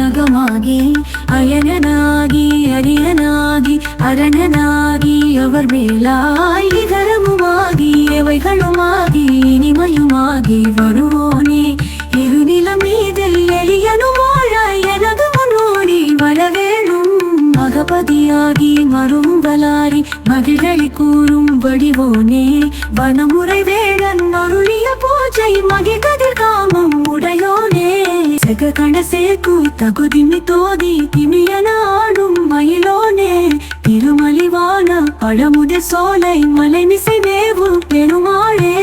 அகமாகி அயனாகி அரியனாகி அரணனாகி அவர் மேலாய் இதரமுமாகி எவைகளுமாகி இனிமையுமாகி வருவோனே இருநிலம் மீதில் எளியனுமாழாய் எனது முன்னோடி வரவேணும் மகபதியாகி மரும்பலாரி மகிழை கூறும் வடிவோனே வனமுறை வேடன் அருளிய பூஜை மகிகதிர் காமம் உடையோனே செக கணசேக்கு தகுதிமி தோதி திமியன ஆடும் மயிலோனே திருமலிவான பழமுத சோலை மலை மிசை மேவு பெருமாளே